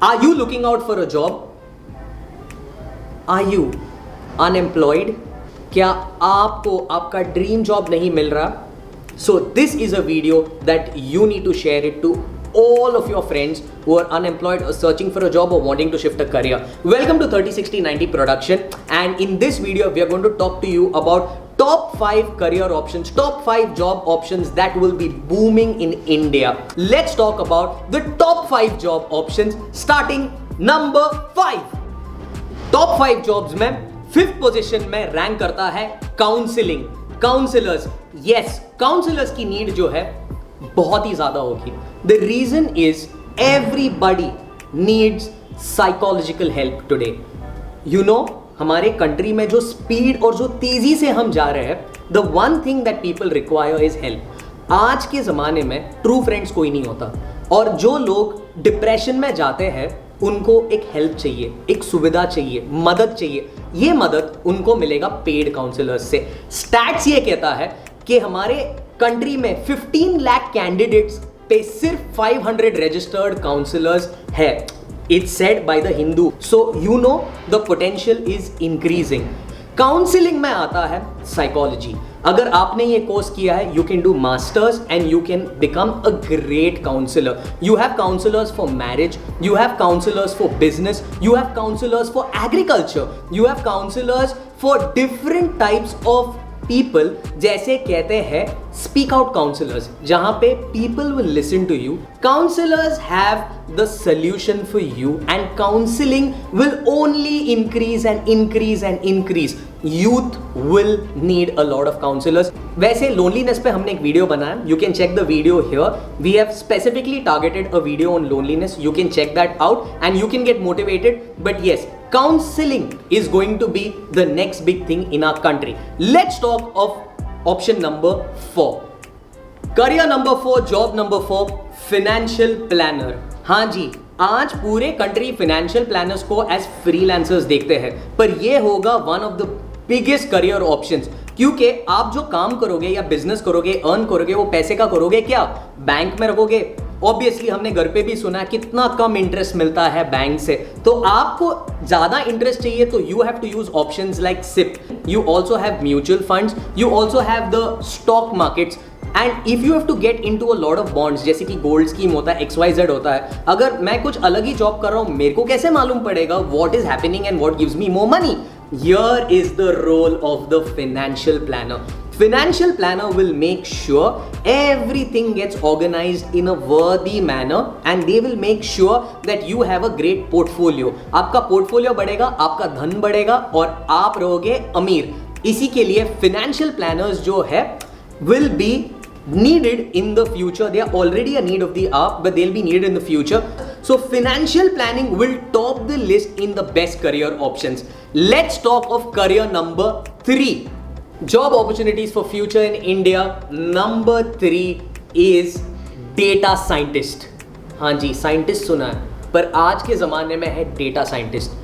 Are you looking out for a job? Are you unemployed? क्या आपको आपका dream job नहीं मिल रहा? So this is a video that you need to share it to all of your friends who are unemployed or searching for a job or wanting to shift a career. Welcome to 30-60-90 production, and in this video we are going to talk to you about top 5 career options, top 5 job options that will be booming in India. Let's talk about the top 5 job options starting number 5. Top 5 jobs में 5th position में rank करता है counselling, counsellors. Yes, counsellors की need जो है बहुत ही ज्यादा होगी. The reason is everybody needs psychological help today. You know, हमारे कंट्री में जो स्पीड और जो तेजी से हम जा रहे हैं, the one thing that people require is help. आज के जमाने में ट्रू फ्रेंड्स कोई नहीं होता, और जो लोग डिप्रेशन में जाते हैं उनको एक हेल्प चाहिए, एक सुविधा चाहिए, मदद चाहिए. ये मदद उनको मिलेगा पेड काउंसलर्स से. स्टैट्स ये कहता है कि हमारे कंट्री में 15 लाख कैंडिडेट्स पे सिर्फ 500 रजिस्टर्ड काउंसलर्स है. It's said by the Hindu. So you know the potential is increasing. Counselling में आता है साइकोलॉजी. अगर आपने ये कोर्स किया है, you can do masters and you can become a great counsellor. You have counsellors for marriage, you have counsellors for business, you have counsellors for agriculture, you have counsellors for different types of people. जैसे कहते हैं speak out counsellors, जहां पे people will listen to you. Counsellors have the solution for you and counselling will only increase and increase and increase. Youth will need a lot of counsellors. वैसे loneliness पे हमने एक video बनाया, you can check the video here. We have specifically targeted a video on loneliness. You can check that out and you can get motivated. But yes, counseling is going to be the next big thing in our country. Let's talk of option number 4. Career number 4, job number 4, financial planner. हाँ जी, आज पूरे country financial planners को as freelancers देखते हैं, पर ये होगा one of the biggest career options. क्योंकि आप जो काम करोगे या बिजनेस करोगे, अर्न करोगे, वो पैसे का करोगे क्या? बैंक में रखोगे. ऑब्वियसली हमने घर पे भी सुना है कितना कम इंटरेस्ट मिलता है बैंक से. तो आपको ज्यादा इंटरेस्ट चाहिए तो you have to use options like SIP. You also have mutual funds, you also have the stock markets, and if you have to get into a lot of bonds, जैसे कि gold scheme होता है, XYZ होता है. अगर मैं कुछ अलग ही जॉब कर रहा हूं, मेरे को कैसे मालूम पड़ेगा what is happening and what gives me more money? Here is the role of the financial planner. Financial planner will make sure everything gets organized in a worthy manner, and they will make sure that you have a great portfolio. आपका portfolio बढ़ेगा, आपका धन बढ़ेगा और आप रहोगे अमीर. इसी के लिए financial planners जो है will be needed in the future. They are already a need of the hour, but they'll be needed in the future. So financial planning will top the list in the best career options. Let's talk of career number 3. Job opportunities for future in India. Number 3 is data scientist. हाँ जी, scientist सुना है, पर आज के ज़माने में है data scientist.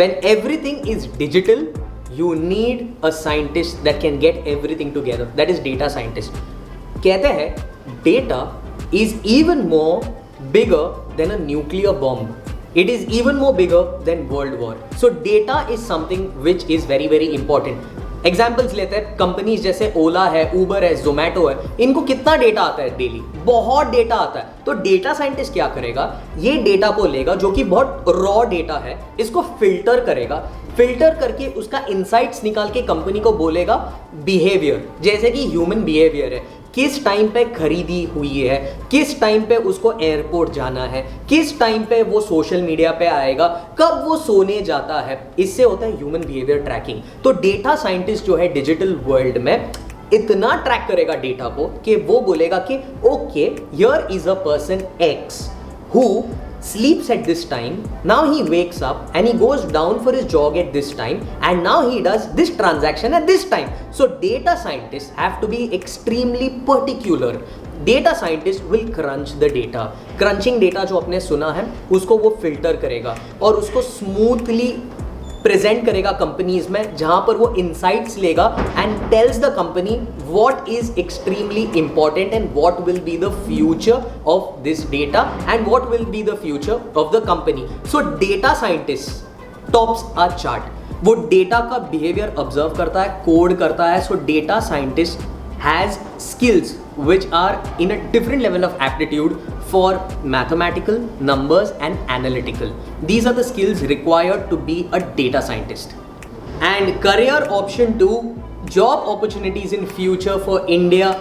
When everything is digital, you need a scientist that can get everything together. That is data scientist. कहते हैं data is even more bigger than a nuclear bomb. It is even more bigger than world war. So data is something which is very very important. Examples लेते हैं, companies जैसे ओला है, उबर है, जोमैटो है, इनको कितना डेटा आता है डेली? बहुत डेटा आता है. तो डेटा साइंटिस्ट क्या करेगा? ये डेटा को लेगा जो कि बहुत रॉ डेटा है, इसको फिल्टर करेगा. फिल्टर करके उसका इनसाइट्स निकाल के कंपनी को बोलेगा बिहेवियर, जैसे कि ह्यूमन बिहेवियर है, किस टाइम पे खरीदी हुई है, किस टाइम पे उसको एयरपोर्ट जाना है, किस टाइम पे वो सोशल मीडिया पे आएगा, कब वो सोने जाता है. इससे होता है ह्यूमन बिहेवियर ट्रैकिंग. तो डेटा साइंटिस्ट जो है डिजिटल वर्ल्ड में इतना ट्रैक करेगा डेटा को कि वो बोलेगा कि okay, here is a person x who sleeps at this time, now he wakes up and he goes down for his jog at this time, and now he does this transaction at this time. So data scientists have to be extremely particular. Data scientist will crunch the data. Crunching data जो आपने सुना है उसको वो filter करेगा और उसको smoothly present करेगा कंपनीज में, जहां पर वो इनसाइट्स लेगा and tells the company what is extremely important and what will be the future of this data and what will be the future of the company. So data scientist tops our chart. वो data का behaviour observe करता है, code करता है. So data scientist has skills which are in a different level of aptitude for mathematical, numbers and analytical. These are the skills required to be a data scientist. And career option 2, job opportunities in future for India.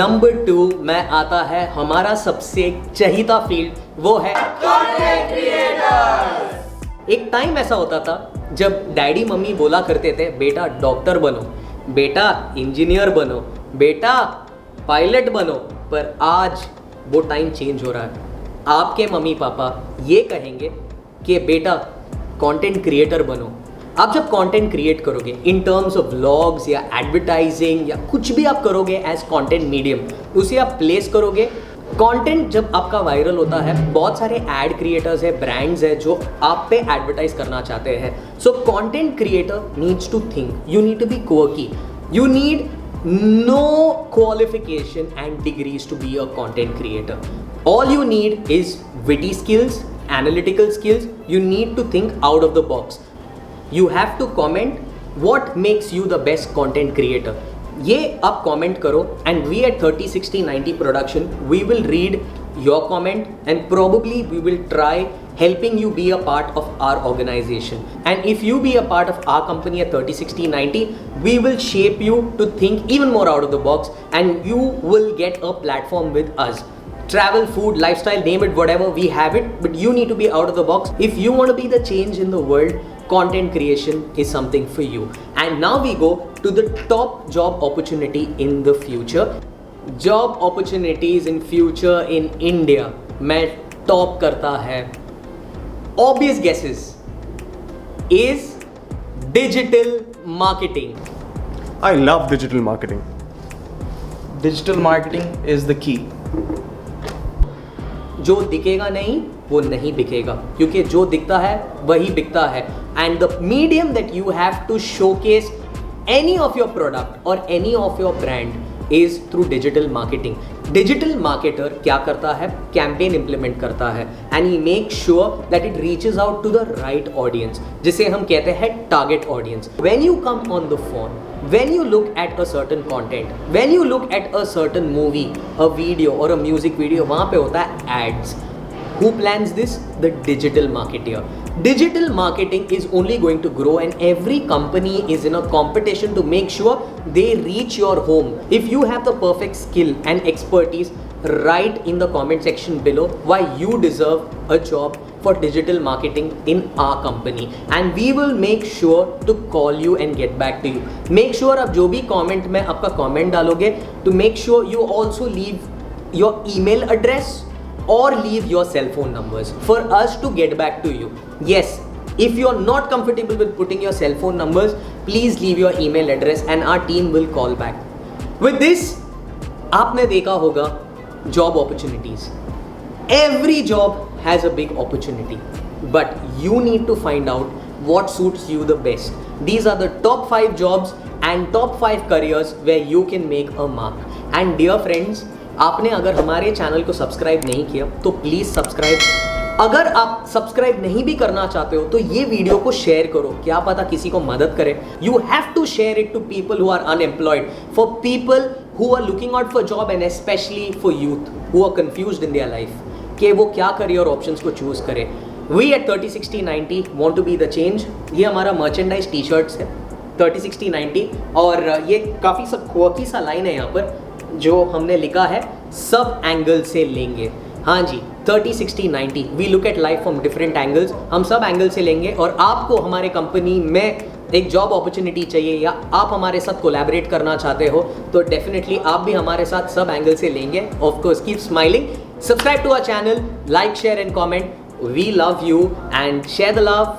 Number 2 में आता है हमारा सबसे चहीता field, वो है content creators. एक time ऐसा होता था जब डैडी मम्मी बोला करते थे बेटा डॉक्टर बनो, बेटा इंजीनियर बनो, बेटा पायलट बनो. पर आज वो टाइम चेंज हो रहा है. आपके मम्मी पापा ये कहेंगे कि बेटा कंटेंट क्रिएटर बनो. आप जब कंटेंट क्रिएट करोगे इन टर्म्स ऑफ व्लॉग्स या एडवर्टाइजिंग या कुछ भी आप करोगे एज कंटेंट मीडियम, उसे आप प्लेस करोगे. कंटेंट जब आपका वायरल होता है, बहुत सारे एड क्रिएटर्स है, ब्रांड्स है जो आप पे एडवर्टाइज करना चाहते हैं. So content creator needs to think, you need to be quirky, you need no qualification and degrees to be a content creator. All you need is witty skills, analytical skills. You need to think out of the box. You have to comment what makes you the best content creator. ये आप comment करो and we at 30 60 90 production we will read your comment and probably we will try helping you be a part of our organization. And if you be a part of our company at 30 60 90, we will shape you to think even more out of the box and you will get a platform with us. Travel, food, lifestyle, name it, whatever, we have it, but you need to be out of the box. If you want to be the change in the world, content creation is something for you. And now we go to the top job opportunity in the future. Job opportunities in future in India मैं top करता है, obvious guesses, is digital marketing. I love digital marketing. Digital marketing is the key. जो दिखेगा नहीं वो नहीं बिकेगा, क्योंकि जो दिखता है वही बिकता है. And the medium that you have to showcase any of your product or any of your brand is through digital marketing. Digital marketer क्या करता है? कैंपेन इंप्लीमेंट करता है and he makes sure that it reaches out to the right audience, जिसे हम कहते हैं target audience. When you come on the phone, when you look at a certain content, when you look at a certain movie, a video or a music video, वहाँ पे होता है ads. Who plans this? The digital marketer. Digital marketing is only going to grow and every company is in a competition to make sure they reach your home. If you have the perfect skill and expertise, write in the comment section below why you deserve a job for digital marketing in our company and we will make sure to call you and get back to you. Make sure आप जो भी comment में आपका comment डालोगे to make sure you also leave your email address or leave your cell phone numbers for us to get back to you. Yes, if you're not comfortable with putting your cell phone numbers, please leave your email address and our team will call back. With this, आपने देखा होगा job opportunities. Every job has a big opportunity, but you need to find out what suits you the best. These are the top 5 jobs and top 5 careers where you can make a mark. And dear friends, आपने अगर हमारे channel को subscribe नहीं किया तो please subscribe. अगर आप subscribe नहीं भी करना चाहते हो तो ये वीडियो को शेयर करो, क्या पता किसी को मदद करे. You have to share it to people who are unemployed, for people who are looking out for job and specially for youth who are confused in their life कि वो क्या करियर ऑप्शंस को चूज करें. We at 30 60 90 want to be the change. ये हमारा merchandise T shirts है 30 60 90 और ये काफ़ी सब क्वर्की सा लाइन है यहाँ पर जो हमने लिखा है सब एंगल से लेंगे. हाँ जी, 30 60 90 we look at life from different angles. हम सब एंगल से लेंगे और आपको हमारे कंपनी में एक जॉब अपॉर्चुनिटी चाहिए या आप हमारे साथ कोलैबोरेट करना चाहते हो तो डेफिनेटली आप भी हमारे साथ सब एंगल से लेंगे. Of course keep smiling, subscribe to our channel, like share and comment. We love you and share the love.